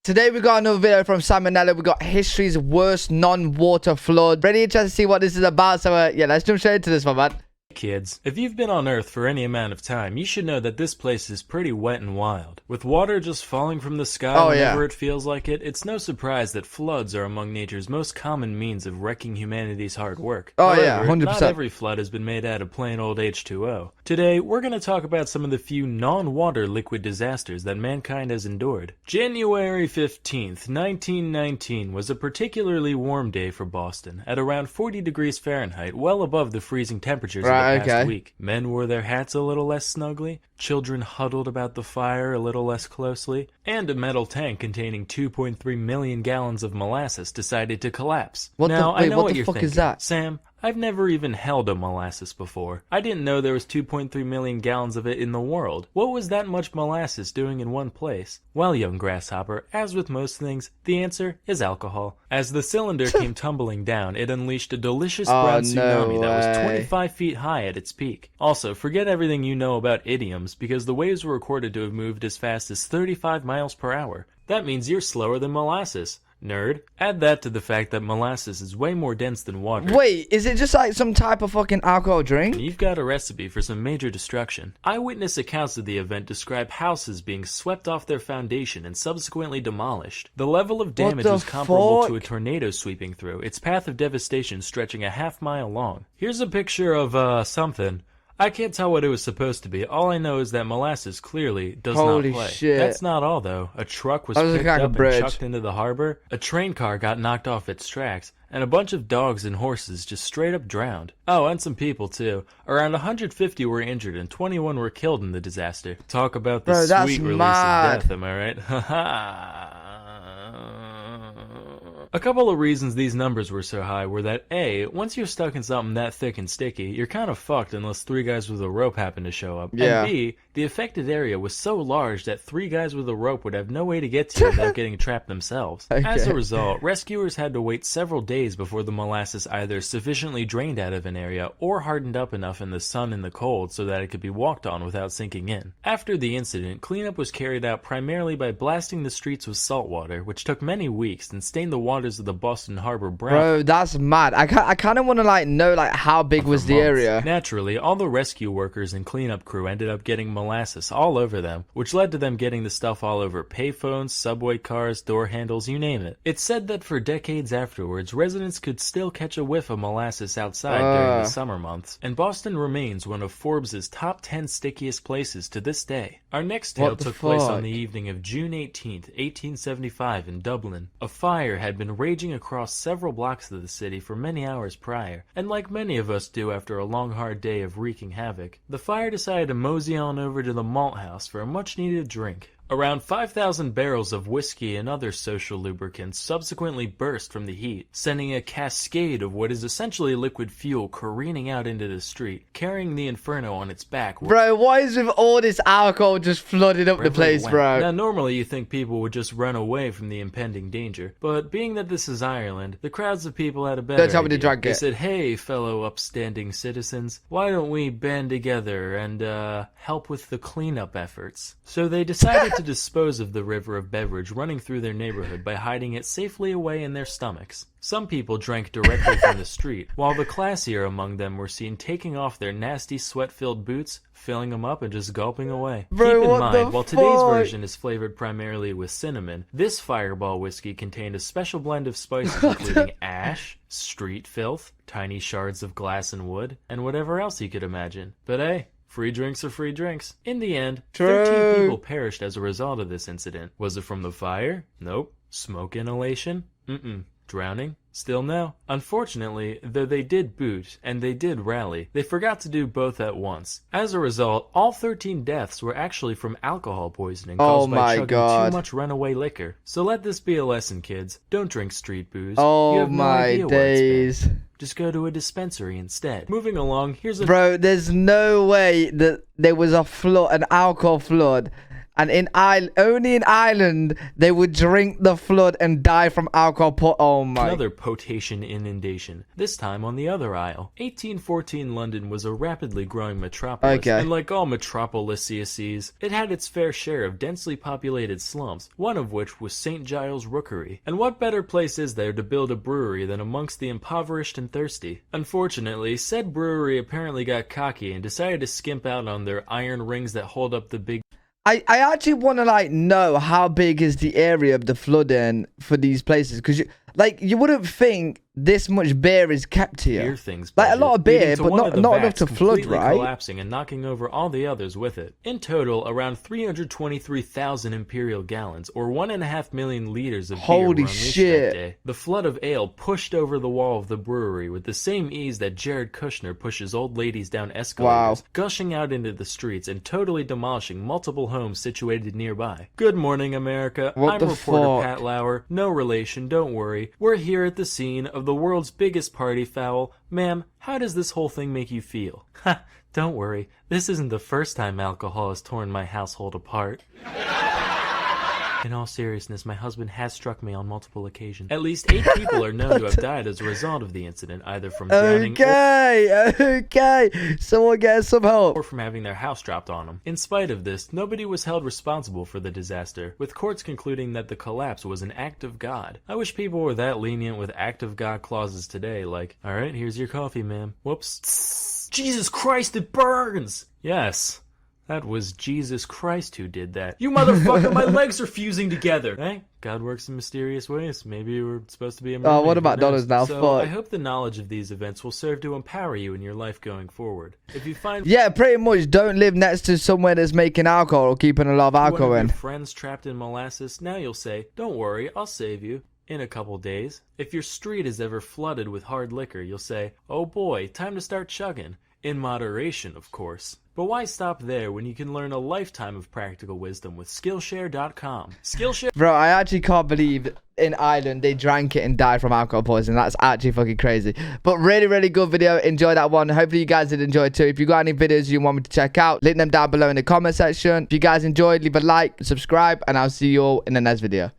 Today we got another video from Onella. We got history's worst non-water flood. Ready to see what this is about. So yeah, let's jump straight into this one, man. Kids, if you've been on Earth for any amount of time, you should know that this place is pretty wet and wild. With water just falling from the sky whenever it feels like it, it's no surprise that floods are among nature's most common means of wrecking humanity's hard work. However, 100%. not every flood has been made out of plain old H2O. Today, we're going to talk about some of the few non-water liquid disasters that mankind has endured. January 15th, 1919 was a particularly warm day for Boston, at around 40 degrees Fahrenheit, well above the freezing temperatures of the past week. Men wore their hats a little less snugly, children huddled about the fire a little less closely, and a metal tank containing 2.3 million gallons of molasses decided to collapse. What now, the, wait, I know what what the you're fuck thinking. is that? Sam, I've never even held a molasses before. I didn't know there was 2.3 million gallons of it in the world. What was that much molasses doing in one place? Well, young grasshopper, as with most things, the answer is alcohol. As the cylinder came tumbling down, it unleashed a delicious brown tsunami that was 25 feet high at its peak. Also, forget everything you know about idioms, because the waves were recorded to have moved as fast as 35 miles per hour. That means you're slower than molasses. Nerd. Add that to the fact that molasses is way more dense than water. Wait, is it just like some type of fucking alcohol drink? You've got a recipe for some major destruction. Eyewitness accounts of the event describe houses being swept off their foundation and subsequently demolished. The level of damage was comparable to a tornado sweeping through, its path of devastation stretching a half-mile long. Here's a picture of, something. I can't tell what it was supposed to be. All I know is that molasses clearly does not play. Holy shit. That's not all, though. A truck was picked up and chucked into the harbor, a train car got knocked off its tracks, and a bunch of dogs and horses just straight up drowned. Oh, and some people, too. Around 150 were injured and 21 were killed in the disaster. Talk about the sweet release of death, am I right? Ha ha. A couple of reasons these numbers were so high were that A, once you're stuck in something that thick and sticky, you're kind of fucked unless 3 guys with a rope happen to show up. And B, the affected area was so large that 3 guys with a rope would have no way to get to you without getting trapped themselves. As a result, rescuers had to wait several days before the molasses either sufficiently drained out of an area or hardened up enough in the sun and the cold so that it could be walked on without sinking in. After the incident, cleanup was carried out primarily by blasting the streets with salt water, which took many weeks and stained the waters of the Boston Harbor brown. Bro, that's mad. I kind of want to know how big was the area. Naturally, all the rescue workers and cleanup crew ended up getting molasses all over them, which led to them getting the stuff all over payphones, subway cars, door handles, you name it. It's said that for decades afterwards, residents could still catch a whiff of molasses outside during the summer months, and Boston remains one of Forbes' top 10 stickiest places to this day. Our next tale took place on the evening of June 18th, 1875 in Dublin. A fire had been raging across several blocks of the city for many hours prior, and like many of us do after a long hard day of wreaking havoc, the fire decided to mosey on over to the malt house for a much needed drink. Around 5,000 barrels of whiskey and other social lubricants subsequently burst from the heat, sending a cascade of what is essentially liquid fuel careening out into the street, carrying the inferno on its back. Bro, why is with all this alcohol just flooded up the place, bro? Now, normally you think people would just run away from the impending danger, but being that this is Ireland, the crowds of people had a better idea. They said, hey, fellow upstanding citizens, why don't we band together and, help with the cleanup efforts? So they decided to dispose of the river of beverage running through their neighborhood by hiding it safely away in their stomachs. Some people drank directly from the street, while the classier among them were seen taking off their nasty sweat-filled boots, filling them up, and just gulping away. Bro, keep in mind, while today's version is flavored primarily with cinnamon, this Fireball whiskey contained a special blend of spices including ash, street filth, tiny shards of glass and wood, and whatever else you could imagine. But hey, free drinks are free drinks. In the end, 13 people perished as a result of this incident. Was it from the fire? Nope. Smoke inhalation? Mm-mm. Drowning? Still no. Unfortunately, though they did boot, and they did rally, they forgot to do both at once. As a result, all 13 deaths were actually from alcohol poisoning caused by chugging too much runaway liquor. So let this be a lesson, kids. Don't drink street booze. You have no idea where it's been. Just go to a dispensary instead. Moving along, here's a... Bro, there's no way that there was an alcohol flood And only in Ireland, they would drink the flood and die from alcohol. Oh my. Another potation inundation, this time on the other isle. 1814 London was a rapidly growing metropolis, Okay. and like all metropolises, it had its fair share of densely populated slums, one of which was St. Giles Rookery. And what better place is there to build a brewery than amongst the impoverished and thirsty? Unfortunately, said brewery apparently got cocky and decided to skimp out on their iron rings that hold up the big... I actually want to like know how big is the area of the flooding for these places, because you wouldn't think this much beer is kept here. beer things Like a budget, lot of beer, leading to but one of the not enough vats to flood, completely right? collapsing and knocking over all the others with it. In total, around 323,000 imperial gallons, or 1.5 million liters of beer were Holy unleashed shit. that day. The flood of ale pushed over the wall of the brewery with the same ease that Jared Kushner pushes old ladies down escalators, Wow. gushing out into the streets and totally demolishing multiple homes situated nearby. Good morning, America. What I'm the reporter fuck? Pat Lauer. No relation, don't worry. We're here at the scene of the world's biggest party foul. Ma'am, how does this whole thing make you feel? Ha, don't worry. This isn't the first time alcohol has torn my household apart. In all seriousness, my husband has struck me on multiple occasions. At least 8 people are known to have died as a result of the incident, either from drowning Okay. Someone get some help. or from having their house dropped on them. In spite of this, nobody was held responsible for the disaster, with courts concluding that the collapse was an act of God. I wish people were that lenient with act of God clauses today, like, alright, here's your coffee, ma'am. Whoops. Jesus Christ, it burns! Yes. That was Jesus Christ who did that. You motherfucker, my legs are fusing together! Hey, God works in mysterious ways. Maybe we're supposed to be a mermaid. Oh, what about Who knows? dollars now? So, Fuck. I hope the knowledge of these events will serve to empower you in your life going forward. If you find Yeah, pretty much. Don't live next to somewhere that's making alcohol or keeping a lot of one alcohol of in. your friends trapped in molasses, now you'll say, don't worry, I'll save you. In a couple days. If your street is ever flooded with hard liquor, you'll say, oh boy, time to start chugging. In moderation, of course. But why stop there when you can learn a lifetime of practical wisdom with Skillshare.com? Skillshare... Bro, I actually can't believe in Ireland they drank it and died from alcohol poisoning. That's actually fucking crazy. But really good video. Enjoy that one. Hopefully you guys did enjoy it too. If you got any videos you want me to check out, link them down below in the comment section. If you guys enjoyed, leave a like, subscribe, and I'll see you all in the next video.